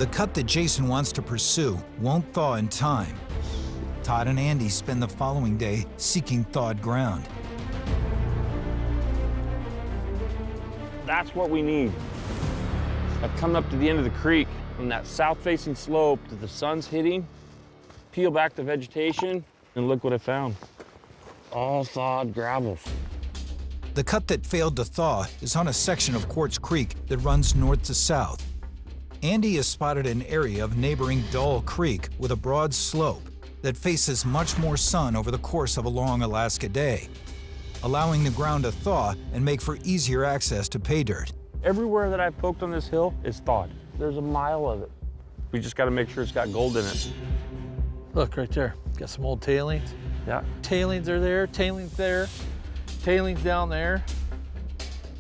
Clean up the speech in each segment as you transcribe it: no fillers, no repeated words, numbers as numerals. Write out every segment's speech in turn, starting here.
The cut that Jason wants to pursue won't thaw in time. Todd and Andy spend the following day seeking thawed ground. That's what we need. I've come up to the end of the creek on that south-facing slope that the sun's hitting, peel back the vegetation, and look what I found. All thawed gravels. The cut that failed to thaw is on a section of Quartz Creek that runs north to south. Andy has spotted an area of neighboring Dull Creek with a broad slope that faces much more sun over the course of a long Alaska day, allowing the ground to thaw and make for easier access to pay dirt. Everywhere that I've poked on this hill is thawed. There's a mile of it. We just got to make sure it's got gold in it. Look right there, got some old tailings. Yeah. Tailings are there, tailings there, tailings down there.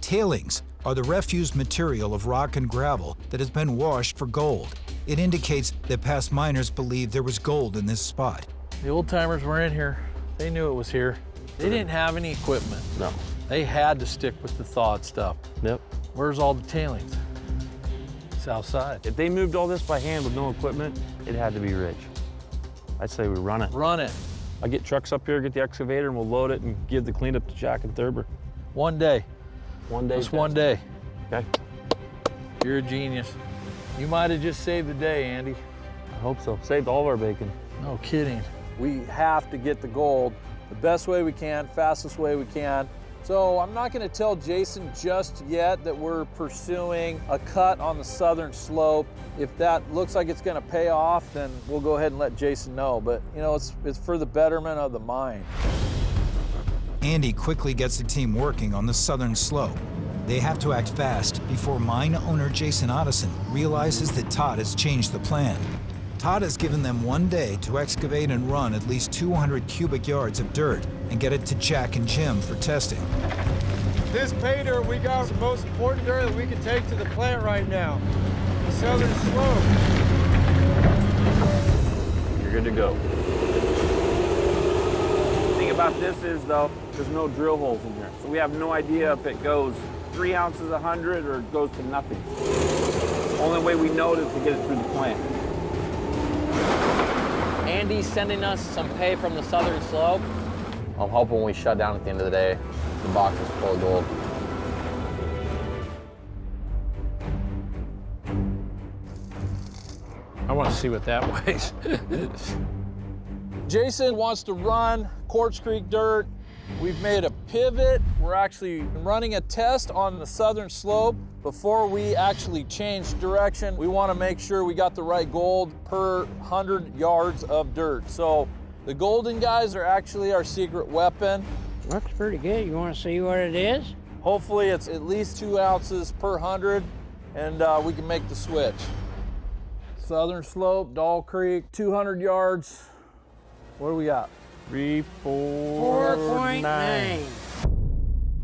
Tailings are the refuse material of rock and gravel that has been washed for gold. It indicates that past miners believed there was gold in this spot. The old timers were in here. They knew it was here. They didn't have any equipment. No. They had to stick with the thawed stuff. Yep. Where's all the tailings? South side. If they moved all this by hand with no equipment, it had to be rich. I'd say we run it. Run it. I'll get trucks up here, get the excavator, and we'll load it and give the cleanup to Jack and Thurber. One day. One day. Just one day. Okay. You're a genius. You might have just saved the day, Andy. I hope so. Saved all of our bacon. No kidding. We have to get the gold the best way we can, fastest way we can. So I'm not going to tell Jason just yet that we're pursuing a cut on the southern slope. If that looks like it's going to pay off, then we'll go ahead and let Jason know. But you know, it's for the betterment of the mine. Andy quickly gets the team working on the southern slope. They have to act fast before mine owner Jason Otteson realizes that Todd has changed the plan. Todd has given them one day to excavate and run at least 200 cubic yards of dirt and get it to Jack and Jim for testing. This pay dirt we got is the most important dirt that we can take to the plant right now. The southern slope. You're good to go. The thing about this is, though, there's no drill holes in here. So we have no idea if it goes 3 ounces a 100 or it goes to nothing. Only way we know it is to get it through the plant. Andy's sending us some pay from the southern slope. I'm hoping when we shut down at the end of the day, the box is full of gold. I want to see what that weighs. Jason wants to run Quartz Creek dirt. We've made a pivot. We're actually running a test on the southern slope. Before we actually change direction, we want to make sure we got the right gold per 100 yards of dirt. So the golden guys are actually our secret weapon. Looks pretty good. You want to see what it is? Hopefully it's at least 2 ounces per 100, and we can make the switch. Southern slope, Dull Creek, 200 yards. What do we got? 4.9.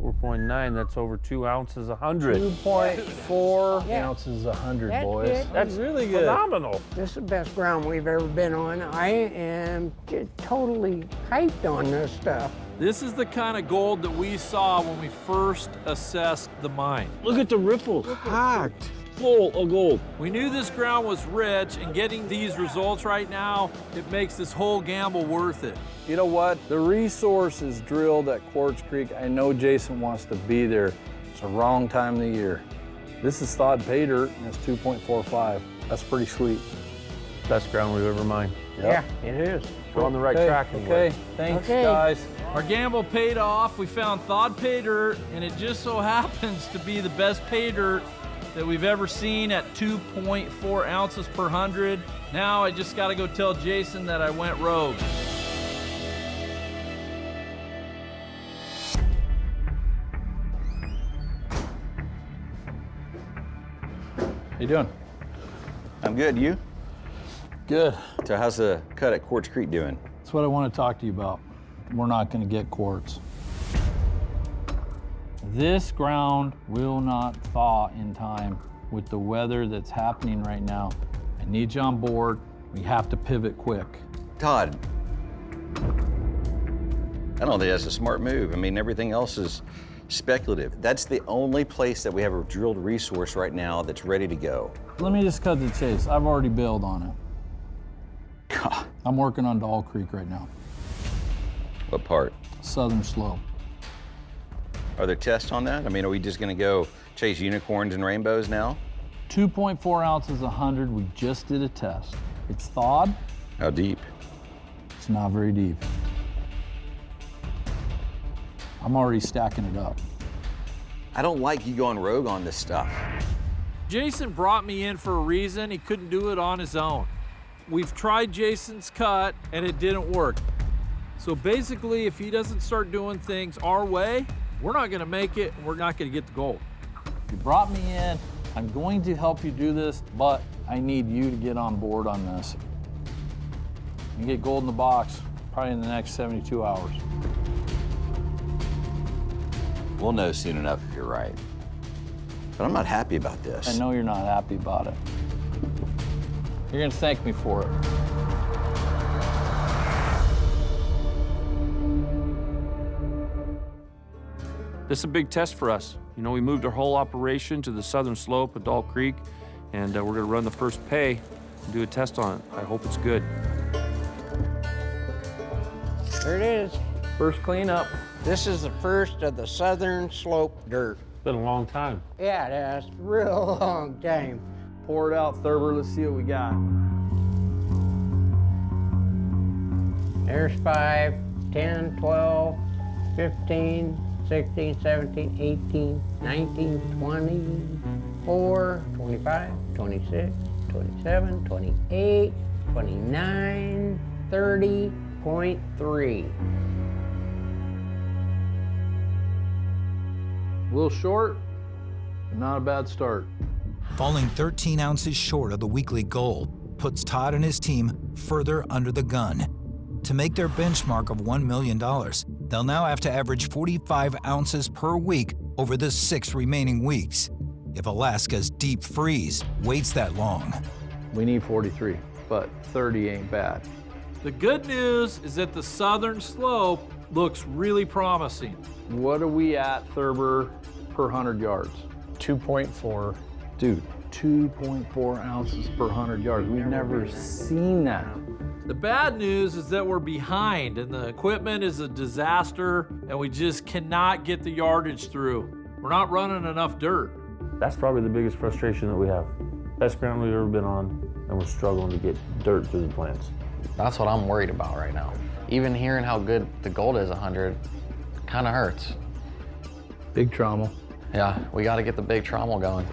4.9, that's over 2 ounces a 100. 2.4 Yeah. ounces a 100, That's boys. good. That's really good. Phenomenal. This is the best ground we've ever been on. I am just totally hyped on this stuff. This is the kind of gold that we saw when we first assessed the mine. Look at the ripples. Packed. Full of gold. We knew this ground was rich, and getting these results right now, it makes this whole gamble worth it. You know what? The resource is drilled at Quartz Creek. I know Jason wants to be there. It's the wrong time of the year. This is thawed pay dirt, and it's 2.45. That's pretty sweet. Best ground we've ever mined. Yeah, it is. We're on the right track anyway. Okay, thanks, Okay. guys. Our gamble paid off. We found thawed pay dirt, and it just so happens to be the best pay dirt that we've ever seen at 2.4 ounces per 100. Now I just gotta go tell Jason that I went rogue. How you doing? I'm good, you? Good. So how's the cut at Quartz Creek doing? That's what I want to talk to you about. We're not gonna get quartz. This ground will not thaw in time with the weather that's happening right now. I need you on board. We have to pivot quick. Todd, I don't think that's a smart move. I mean, everything else is speculative. That's the only place that we have a drilled resource right now that's ready to go. Let me just cut to the chase. I've already bailed on it. God. I'm working on Doll Creek right now. What part? Southern slope. Are there tests on that? I mean, are we just gonna go chase unicorns and rainbows now? 2.4 ounces, 100. We just did a test. It's thawed. How deep? It's not very deep. I'm already stacking it up. I don't like you going rogue on this stuff. Jason brought me in for a reason. He couldn't do it on his own. We've tried Jason's cut and it didn't work. So basically, if he doesn't start doing things our way, we're not gonna make it and we're not gonna get the gold. You brought me in, I'm going to help you do this, but I need you to get on board on this. You get gold in the box probably in the next 72 hours. We'll know soon enough if you're right. But I'm not happy about this. I know you're not happy about it. You're gonna thank me for it. This is a big test for us. You know, we moved our whole operation to the southern slope of Doll Creek, and we're gonna run the first pay and do a test on it. I hope it's good. There it is. First cleanup. This is the first of the southern slope dirt. It's been a long time. Yeah, it has. Real long time. Pour it out, Thurber. Let's see what we got. There's 5, 10, 12, 15, 16, 17, 18, 19, 20, 4, 25, 26, 27, 28, 29, 30.3. A little short, but not a bad start. Falling 13 ounces short of the weekly goal puts Todd and his team further under the gun. To make their benchmark of $1 million, they'll now have to average 45 ounces per week over the 6 remaining weeks. If Alaska's deep freeze waits that long. We need 43, but 30 ain't bad. The good news is that the southern slope looks really promising. What are we at, Thurber, per 100 yards? 2.4. Dude, 2.4 ounces per 100 yards. We've never seen that. The bad news is that we're behind and the equipment is a disaster and we just cannot get the yardage through. We're not running enough dirt. That's probably the biggest frustration that we have. Best ground we've ever been on, and we're struggling to get dirt through the plants. That's what I'm worried about right now. Even hearing how good the gold is 100 kind of hurts. Big trauma. Yeah, we got to get the big trommel going.